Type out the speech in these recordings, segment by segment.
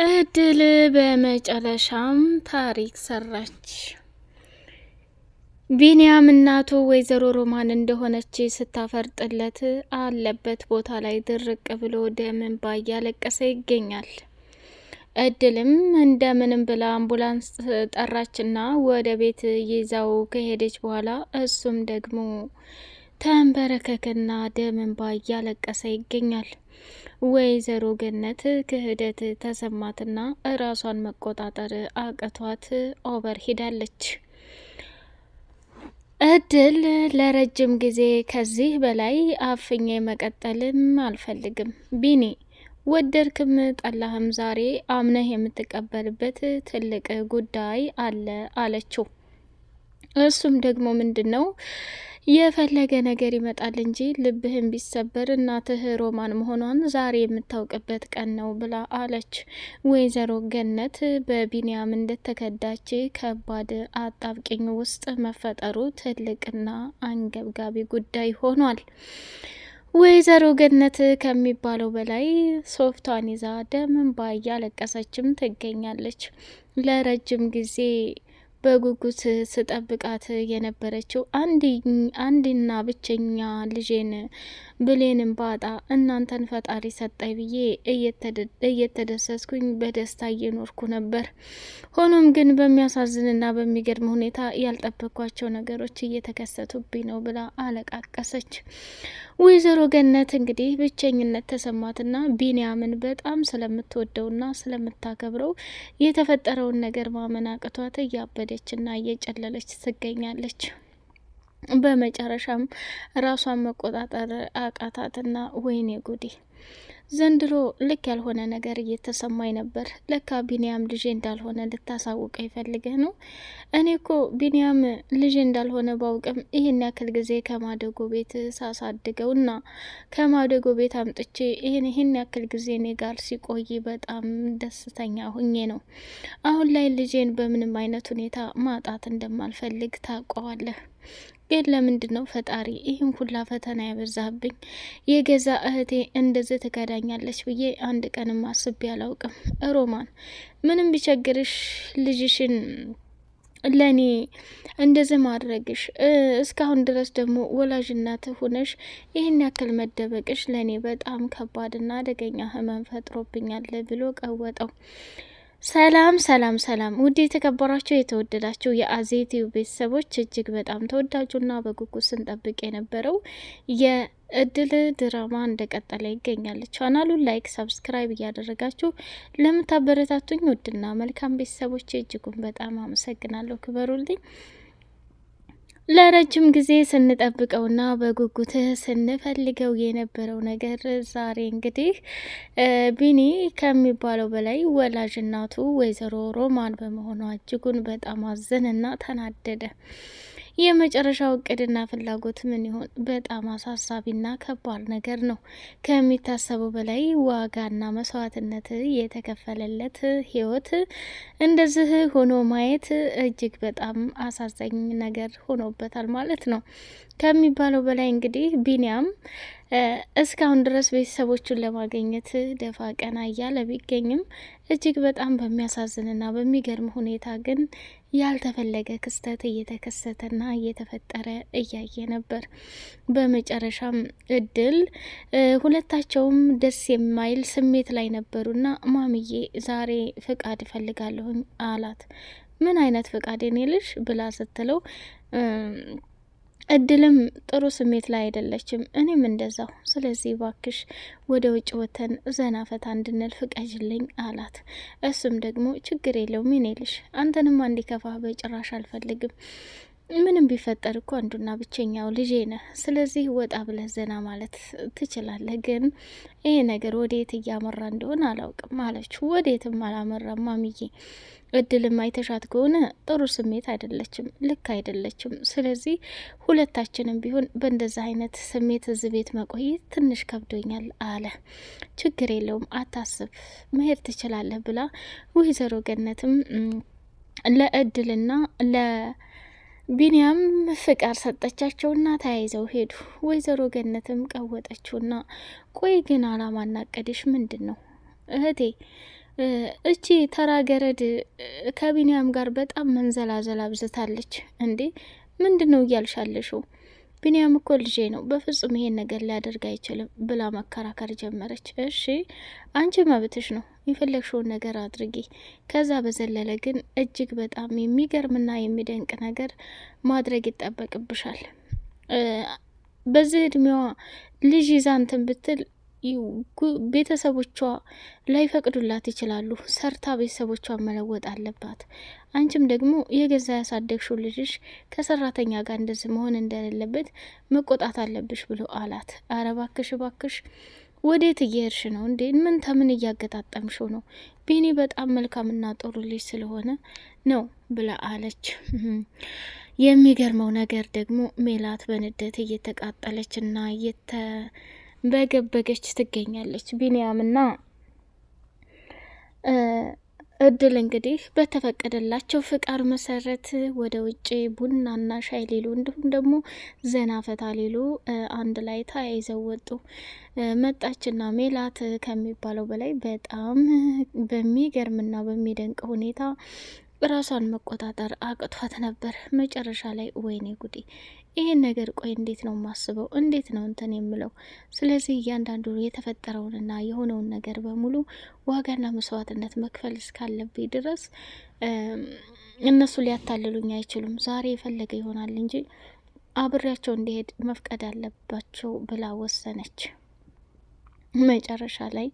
እድል በመጨረሻም ታሪክ ሰራች። ቢኒያም እናቱ ወይዘሮ ሮማን እንደሆነች ስታፈርጥለት አለበት ቦታ ላይ ድርቅ ብሎ ደም እንባ እያለቀሰ ይገኛል። እድልም እንደምንም ብላ አምቡላንስ ጠራችና ወደ ቤት ይዛው ከሄደች በኋላ እሱም ደግሞ ተንበረከከና ደም እንባ እያለቀሰ ይገኛል። ወይዘሮ ገነት ክህደት ተሰማትና ራሷን መቆጣጠር አቅቷት ኦቨር ሂዳለች። እድል ለረጅም ጊዜ ከዚህ በላይ አፍኜ መቀጠልም አልፈልግም። ቢኒ ወደድክም ጠላህም ዛሬ አምነህ የምትቀበልበት ትልቅ ጉዳይ አለ አለችው። እሱም ደግሞ ምንድን ነው? የፈለገ ነገር ይመጣል እንጂ ልብህን ቢሰበር እናትህ ሮማን መሆኗን ዛሬ የምታውቅበት ቀን ነው ብላ አለች። ወይዘሮ ገነት በቢንያም እንደተከዳች ከባድ አጣብቂኝ ውስጥ መፈጠሩ ትልቅና አንገብጋቢ ጉዳይ ሆኗል። ወይዘሮ ገነት ከሚባለው በላይ ሶፍቷን ይዛ ደም እንባ እያለቀሰችም ትገኛለች። ለረጅም ጊዜ በጉጉት ስጠብቃት የነበረችው አንድና ብቸኛ ልጄን ብሌንም ባጣ እናንተን ፈጣሪ ሰጣይ ብዬ እየተደሰስኩኝ በደስታ እየኖርኩ ነበር። ሆኖም ግን በሚያሳዝንና በሚገርም ሁኔታ ያልጠበኳቸው ነገሮች እየተከሰቱብኝ ነው ብላ አለቃቀሰች። ወይዘሮ ገነት እንግዲህ ብቸኝነት ተሰማትና ቢንያምን በጣም ስለምትወደውና ስለምታከብረው የተፈጠረውን ነገር ማመን አቅቷት እያበደችና እየጨለለች ትገኛለች። በመጨረሻም ራሷን መቆጣጠር አቃታትና ወይኔ ጉዴ ዘንድሮ ልክ ያልሆነ ነገር እየተሰማኝ ነበር። ለካ ቢንያም ልጄ እንዳልሆነ ልታሳውቀ ይፈልገህ ነው። እኔ እኮ ቢንያም ልጄ እንዳልሆነ ባውቅም ይህን ያክል ጊዜ ከማደጎ ቤት ሳሳድገው እና ከማደጎ ቤት አምጥቼ ይህን ያክል ጊዜ እኔ ጋር ሲቆይ በጣም ደስተኛ ሁኜ ነው። አሁን ላይ ልጄን በምንም አይነት ሁኔታ ማጣት እንደማልፈልግ ታውቀዋለህ። ግን ለምንድን ነው ፈጣሪ ይህን ሁላ ፈተና ያበዛብኝ? የገዛ እህቴ እንደዚህ ትከዳኛለች ብዬ አንድ ቀንም አስቤ አላውቅም። ሮማን ምንም ቢቸግርሽ ልጅሽን ለኔ እንደዚህ ማድረግሽ እስካሁን ድረስ ደግሞ ወላጅናት ሆነሽ ይህን ያክል መደበቅሽ ለኔ በጣም ከባድና አደገኛ ህመም ፈጥሮብኛል ብሎ ቀወጠው። ሰላም ሰላም ሰላም! ውድ የተከበራችሁ የተወደዳችሁ የአዜቲው ቤተሰቦች እጅግ በጣም ተወዳጁና በጉጉት ስንጠብቅ የነበረው የእድል ድራማ እንደቀጠለ ይገኛል። ቻናሉን ላይክ፣ ሰብስክራይብ እያደረጋችሁ ለምታበረታቱኝ ውድና መልካም ቤተሰቦች እጅጉን በጣም አመሰግናለሁ። ክበሩልኝ። ለረጅም ጊዜ ስንጠብቀውና በጉጉት ስንፈልገው የነበረው ነገር ዛሬ እንግዲህ ቢኒ ከሚባለው በላይ ወላጅ እናቱ ወይዘሮ ሮማን በመሆኗ እጅጉን በጣም አዘነና ተናደደ። የመጨረሻው እቅድና ፍላጎት ምን ይሆን? በጣም አሳሳቢና ከባድ ነገር ነው። ከሚታሰበው በላይ ዋጋና መስዋዕትነት የተከፈለለት ህይወት እንደዚህ ሆኖ ማየት እጅግ በጣም አሳዛኝ ነገር ሆኖበታል ማለት ነው። ከሚባለው በላይ እንግዲህ ቢንያም እስካሁን ድረስ ቤተሰቦቹን ለማግኘት ደፋ ቀና እያለ ቢገኝም እጅግ በጣም በሚያሳዝንና በሚገርም ሁኔታ ግን ያልተፈለገ ክስተት እየተከሰተና እየተፈጠረ እያየ ነበር። በመጨረሻም እድል ሁለታቸውም ደስ የማይል ስሜት ላይ ነበሩና ማምዬ ዛሬ ፍቃድ እፈልጋለሁኝ አላት። ምን አይነት ፍቃድ የኔ ልጅ ብላ ስትለው እድልም ጥሩ ስሜት ላይ አይደለችም፣ እኔም እንደዛው። ስለዚህ ባክሽ ወደ ውጭ ወተን ዘና ፈታ እንድንል ፍቀጅልኝ አላት። እሱም ደግሞ ችግር የለውም የኔ ልጅ፣ አንተንም እንዲከፋህ በጭራሽ አልፈልግም። ምንም ቢፈጠር እኮ አንዱና ብቸኛው ልጄ ነህ። ስለዚህ ወጣ ብለህ ዘና ማለት ትችላለህ። ግን ይሄ ነገር ወዴት እያመራ እንደሆነ አላውቅም አለችው። ወዴትም አላመራም ማሚዬ። እድልም አይተሻት ከሆነ ጥሩ ስሜት አይደለችም፣ ልክ አይደለችም። ስለዚህ ሁለታችንም ቢሆን በእንደዛ አይነት ስሜት እዚህ ቤት መቆየት ትንሽ ከብዶኛል አለ። ችግር የለውም አታስብ፣ መሄድ ትችላለህ ብላ ወይዘሮ ገነትም ለእድልና ቢንያም ፍቃድ ሰጠቻቸውና ተያይዘው ሄዱ። ወይዘሮ ገነትም ቀወጠችውና ቆይ ግን አላማና እቅድሽ ምንድን ነው እህቴ? እቺ ተራገረድ ከቢንያም ጋር በጣም መንዘላዘል አብዝታለች። እንዴ ምንድን ነው እያልሻለሽው? ቢንያም እኮ ልጄ ነው፣ በፍጹም ይሄን ነገር ሊያደርግ አይችልም ብላ መከራከር ጀመረች። እሺ አንቺ መብትሽ ነው፣ የፈለግሽውን ነገር አድርጊ። ከዛ በዘለለ ግን እጅግ በጣም የሚገርምና የሚደንቅ ነገር ማድረግ ይጠበቅብሻል። በዚህ እድሜዋ ልጅ ይዛ እንትን ብትል ቤተሰቦቿ ላይፈቅዱላት ይችላሉ። ሰርታ ቤተሰቦቿን መለወጥ አለባት። አንቺም ደግሞ የገዛ ያሳደግሽው ልጅሽ ከሰራተኛ ጋር እንደዚህ መሆን እንደሌለበት መቆጣት አለብሽ ብሎ አላት። አረ ባክሽ ባክሽ ወዴት እየሄድሽ ነው እንዴ? ምን ተምን እያገጣጠምሽው ነው? ቢኒ በጣም መልካምና ጥሩ ልጅ ስለሆነ ነው ብላ አለች። የሚገርመው ነገር ደግሞ ሜላት በንዴት እየተቃጠለች እና በገበገች ትገኛለች። ቢንያምና እድል እንግዲህ በተፈቀደላቸው ፍቃድ መሰረት ወደ ውጭ ቡናና ሻይ ሊሉ እንዲሁም ደግሞ ዘና ፈታ ሊሉ አንድ ላይ ተያይዘው ወጡ። መጣችና ሜላት ከሚባለው በላይ በጣም በሚገርምና በሚደንቅ ሁኔታ ራሷን መቆጣጠር አቅቷት ነበር። መጨረሻ ላይ ወይኔ ጉዴ ይሄን ነገር ቆይ እንዴት ነው ማስበው? እንዴት ነው እንትን የምለው? ስለዚህ እያንዳንዱ የተፈጠረውንና የሆነውን ነገር በሙሉ ዋጋና መስዋዕትነት መክፈል እስካለብኝ ድረስ እነሱ ሊያታልሉኝ አይችሉም። ዛሬ የፈለገ ይሆናል እንጂ አብሬያቸው እንዲሄድ መፍቀድ አለባቸው ብላ ወሰነች። መጨረሻ ላይ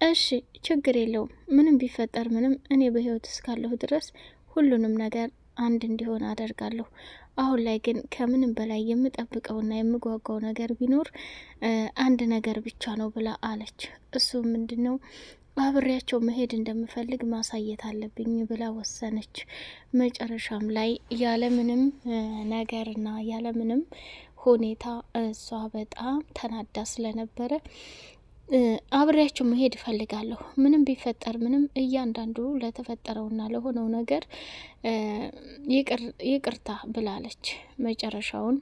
እሺ ችግር የለውም ምንም ቢፈጠር ምንም እኔ በህይወት እስካለሁ ድረስ ሁሉንም ነገር አንድ እንዲሆን አደርጋለሁ። አሁን ላይ ግን ከምንም በላይ የምጠብቀውና የምጓጓው ነገር ቢኖር አንድ ነገር ብቻ ነው ብላ አለች። እሱ ምንድነው? አብሬያቸው መሄድ እንደምፈልግ ማሳየት አለብኝ ብላ ወሰነች። መጨረሻም ላይ ያለምንም ነገርና ያለምንም ሁኔታ እሷ በጣም ተናዳ ስለነበረ አብሬያቸው መሄድ እፈልጋለሁ። ምንም ቢፈጠር ምንም እያንዳንዱ ለተፈጠረውና ለሆነው ነገር ይቅርታ ብላለች። መጨረሻውን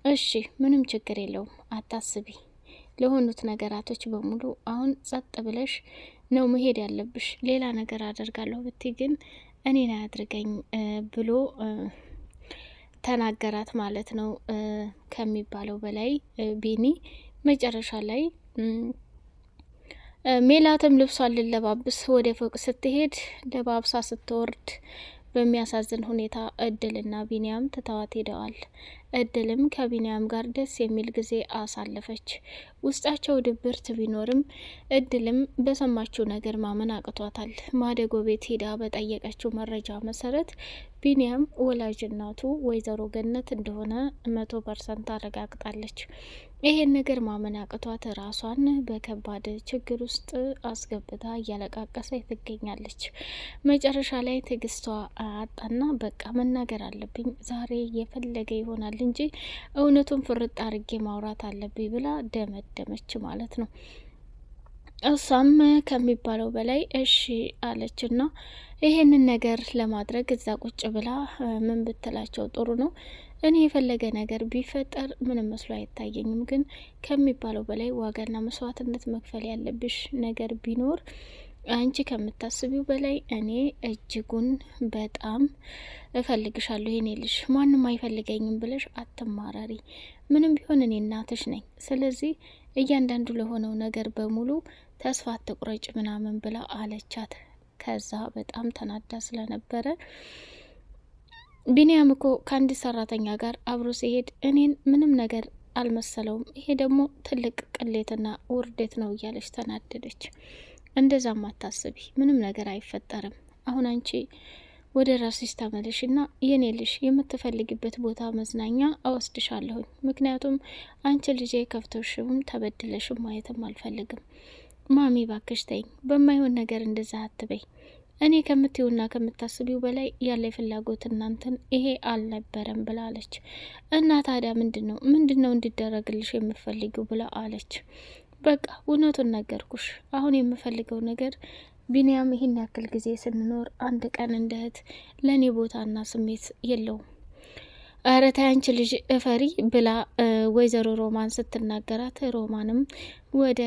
እሺ ምንም ችግር የለውም አታስቢ፣ ለሆኑት ነገራቶች በሙሉ አሁን ጸጥ ብለሽ ነው መሄድ ያለብሽ። ሌላ ነገር አደርጋለሁ ብትይ ግን እኔን አያድርገኝ ብሎ ተናገራት ማለት ነው። ከሚባለው በላይ ቢኒ መጨረሻ ላይ ሜላትም ልብሷን ልለባብስ ወደ ፎቅ ስትሄድ ለባብሳ ስትወርድ በሚያሳዝን ሁኔታ እድልና ቢንያም ትተዋት ሄደዋል። እድልም ከቢንያም ጋር ደስ የሚል ጊዜ አሳለፈች። ውስጣቸው ድብርት ቢኖርም እድልም በሰማችው ነገር ማመን አቅቷታል። ማደጎ ቤት ሄዳ በጠየቀችው መረጃ መሰረት ቢንያም ወላጅ እናቱ ወይዘሮ ገነት እንደሆነ 100% አረጋግጣለች። ይሄን ነገር ማመን አቅቷት ራሷን በከባድ ችግር ውስጥ አስገብታ እያለቃቀሰ ትገኛለች። መጨረሻ ላይ ትዕግስቷ አጣና በቃ መናገር አለብኝ ዛሬ የፈለገ ይሆናል እንጂ እውነቱን ፍርጥ አርጌ ማውራት አለብኝ ብላ ደመደመች ማለት ነው። እሷም ከሚባለው በላይ እሺ አለችና ይሄንን ነገር ለማድረግ እዛ ቁጭ ብላ ምን ብትላቸው ጥሩ ነው? እኔ የፈለገ ነገር ቢፈጠር ምንም መስሎ አይታየኝም፣ ግን ከሚባለው በላይ ዋጋና መስዋዕትነት መክፈል ያለብሽ ነገር ቢኖር አንቺ ከምታስቢው በላይ እኔ እጅጉን በጣም እፈልግሻለሁ። የኔ ልጅ ማንም አይፈልገኝም ብለሽ አትማረሪ። ምንም ቢሆን እኔ እናትሽ ነኝ። ስለዚህ እያንዳንዱ ለሆነው ነገር በሙሉ ተስፋ አትቁረጭ ምናምን ብላ አለቻት። ከዛ በጣም ተናዳ ስለነበረ ቢንያም እኮ ከአንድ ሰራተኛ ጋር አብሮ ሲሄድ እኔን ምንም ነገር አልመሰለውም፣ ይሄ ደግሞ ትልቅ ቅሌትና ውርደት ነው እያለች ተናደደች። እንደዛም አታስቢ፣ ምንም ነገር አይፈጠርም። አሁን አንቺ ወደ ራስሽ ተመለሽና የኔ ልጅ የምትፈልጊበት ቦታ መዝናኛ አወስድሻለሁኝ። ምክንያቱም አንቺ ልጄ ከፍቶሽም ተበድለሽም ማየትም አልፈልግም። ማሚ ባክሽ ተይኝ፣ በማይሆን ነገር እንደዛ አትበይ። እኔ ከምትዩና ከምታስቢው በላይ ያለ ፍላጎት እናንተን ይሄ አልነበረም ብላለች። እና ታዲያ ምንድነው እንዲደረግልሽ የምትፈልጊው ብላ አለች። በቃ እውነቱን ነገርኩሽ። አሁን የምፈልገው ነገር ቢንያም ይህን ያክል ጊዜ ስንኖር አንድ ቀን እንደ እህት ለእኔ ቦታና ስሜት የለውም። ኧረ ተይ አንቺ ልጅ እፈሪ ብላ ወይዘሮ ሮማን ስትናገራት ሮማንም ወደ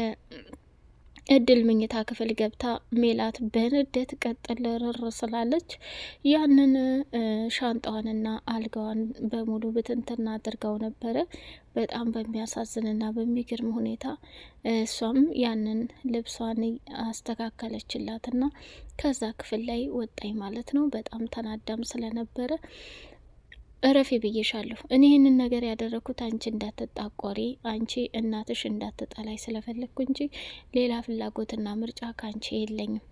እድል መኝታ ክፍል ገብታ ሜላት በንዴት ቀጥል ርር ስላለች ያንን ሻንጣዋንና አልጋዋን በሙሉ ብትንትና አድርጋው ነበረ። በጣም በሚያሳዝንና በሚገርም ሁኔታ እሷም ያንን ልብሷን አስተካከለችላትና ከዛ ክፍል ላይ ወጣኝ ማለት ነው። በጣም ተናዳም ስለነበረ እረፊ ብዬሻለሁ። እኔ ይህንን ነገር ያደረኩት አንቺ እንዳትጣቆሪ፣ አንቺ እናትሽ እንዳትጠላይ ስለፈለግኩ እንጂ ሌላ ፍላጎትና ምርጫ ከአንቺ የለኝም።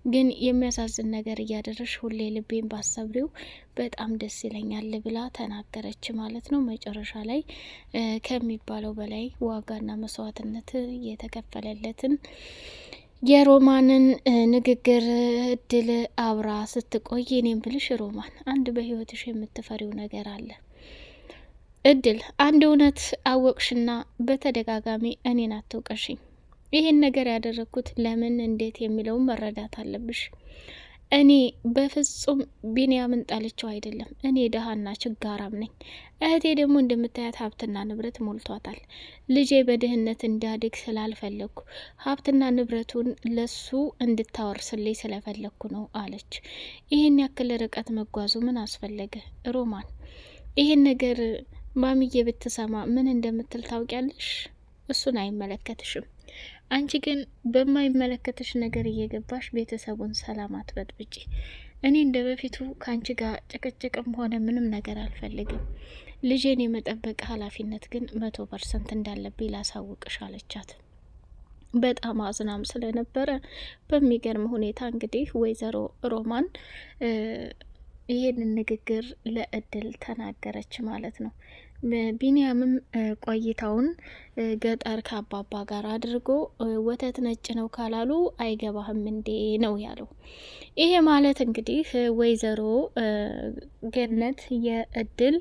ግን የሚያሳዝን ነገር እያደረሽ ሁሌ ልቤን ባሰብሪው በጣም ደስ ይለኛል ብላ ተናገረች ማለት ነው። መጨረሻ ላይ ከሚባለው በላይ ዋጋና መስዋዕትነት የተከፈለለትን የሮማንን ንግግር እድል አብራ ስትቆይ፣ እኔም ብልሽ ሮማን አንድ በህይወትሽ የምትፈሪው ነገር አለ። እድል አንድ እውነት አወቅሽና በተደጋጋሚ እኔን አትውቀሽኝ። ይሄን ነገር ያደረግኩት ለምን እንዴት የሚለውን መረዳት አለብሽ። እኔ በፍጹም ቢንያምን ጣልቸው አይደለም። እኔ ደሃና ችጋራም ነኝ። እህቴ ደግሞ እንደምታያት ሀብትና ንብረት ሞልቷታል። ልጄ በድህነት እንዲያድግ ስላልፈለግኩ ሀብትና ንብረቱን ለሱ እንድታወርስልኝ ስለፈለግኩ ነው አለች። ይህን ያክል ርቀት መጓዙ ምን አስፈለገ? ሮማን ይህን ነገር ማሚዬ ብትሰማ ምን እንደምትል ታውቂያለሽ? እሱን አይመለከትሽም። አንቺ ግን በማይመለከትሽ ነገር እየገባሽ ቤተሰቡን ሰላም አትበጥብጪ። እኔ እንደ በፊቱ ከአንቺ ጋር ጭቅጭቅም ሆነ ምንም ነገር አልፈልግም። ልጄን የመጠበቅ ኃላፊነት ግን 100% እንዳለብኝ ላሳውቅሽ አለቻት። በጣም አዝናም ስለነበረ በሚገርም ሁኔታ እንግዲህ ወይዘሮ ሮማን ይሄንን ንግግር ለእድል ተናገረች ማለት ነው። ቢንያምም ቆይታውን ገጠር ከአባባ ጋር አድርጎ ወተት ነጭ ነው ካላሉ አይገባህም እንዴ ነው ያለው። ይሄ ማለት እንግዲህ ወይዘሮ ገነት የእድል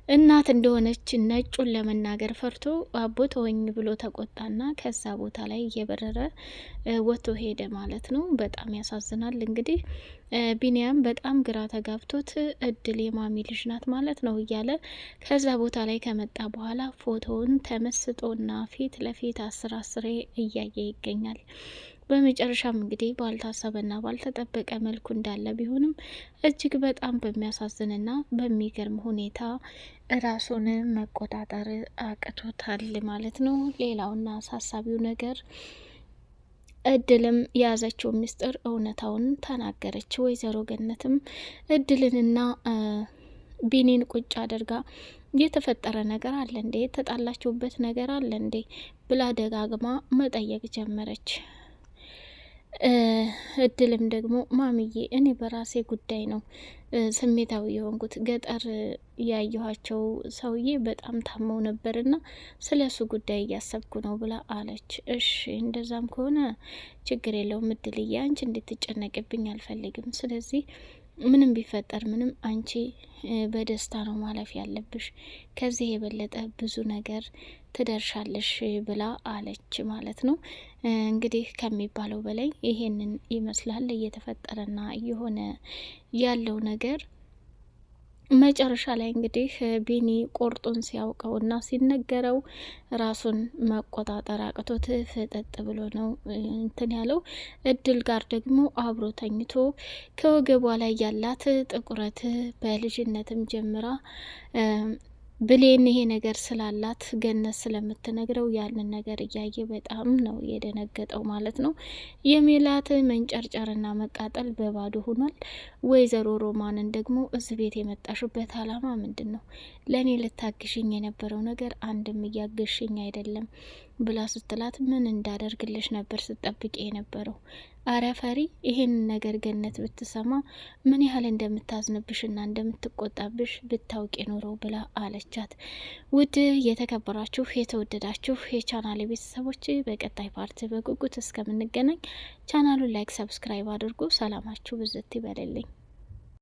እናት እንደሆነች ነጩን ለመናገር ፈርቶ አቦ ተወኝ ብሎ ተቆጣና ከዛ ቦታ ላይ እየበረረ ወጥቶ ሄደ ማለት ነው። በጣም ያሳዝናል። እንግዲህ ቢንያም በጣም ግራ ተጋብቶት እድል የማሚ ልጅ ናት ማለት ነው እያለ ከዛ ቦታ ላይ ከመጣ በኋላ ፎቶውን ተመስጦና ፊት ለፊት 10 እያየ ይገኛል። በመጨረሻም እንግዲህ ባልታሰበና ባልተጠበቀ መልኩ እንዳለ ቢሆንም እጅግ በጣም በሚያሳዝንና በሚገርም ሁኔታ ራሱን መቆጣጠር አቅቶታል ማለት ነው። ሌላውና አሳሳቢው ነገር እድልም የያዘችው ምስጢር እውነታውን ተናገረች። ወይዘሮ ገነትም እድልንና ቢኒን ቁጭ አድርጋ የተፈጠረ ነገር አለ እንዴ? የተጣላችሁበት ነገር አለ እንዴ? ብላ ደጋግማ መጠየቅ ጀመረች። እድልም ደግሞ ማሚዬ እኔ በራሴ ጉዳይ ነው ስሜታዊ የሆንኩት፣ ገጠር ያየኋቸው ሰውዬ በጣም ታመው ነበርና ስለ እሱ ጉዳይ እያሰብኩ ነው ብላ አለች። እሺ እንደዛም ከሆነ ችግር የለውም እድልዬ፣ አንቺ እንድትጨነቅብኝ አልፈልግም። ስለዚህ ምንም ቢፈጠር ምንም አንቺ በደስታ ነው ማለፍ ያለብሽ፣ ከዚህ የበለጠ ብዙ ነገር ትደርሻለሽ ብላ አለች ማለት ነው። እንግዲህ ከሚባለው በላይ ይሄንን ይመስላል እየተፈጠረና እየሆነ ያለው ነገር። መጨረሻ ላይ እንግዲህ ቢኒ ቆርጦን ሲያውቀውና ሲነገረው ራሱን መቆጣጠር አቅቶት ፍጠጥ ብሎ ነው እንትን ያለው። እድል ጋር ደግሞ አብሮ ተኝቶ ከወገቧ ላይ ያላት ጥቁረት በልጅነትም ጀምራ ብሌን ይሄ ነገር ስላላት ገነት ስለምትነግረው ያንን ነገር እያየ በጣም ነው የደነገጠው ማለት ነው። የሜላት መንጨርጨርና መቃጠል በባዶ ሆኗል። ወይዘሮ ሮማንን ደግሞ እዚህ ቤት የመጣሽበት አላማ ምንድን ነው? ለእኔ ልታግሽኝ የነበረው ነገር አንድም እያገሽኝ አይደለም ብላ ስትላት ምን እንዳደርግልሽ ነበር ስጠብቅ የነበረው? አረ ፈሪ! ይሄን ነገር ገነት ብትሰማ ምን ያህል እንደምታዝንብሽና እንደምትቆጣብሽ ብታውቂ ኖሮ ብላ አለቻት። ውድ የተከበራችሁ የተወደዳችሁ የቻናል ቤተሰቦች በቀጣይ ፓርት በጉጉት እስከምንገናኝ ቻናሉን ላይክ፣ ሰብስክራይብ አድርጉ። ሰላማችሁ ብዝት ይበልልኝ።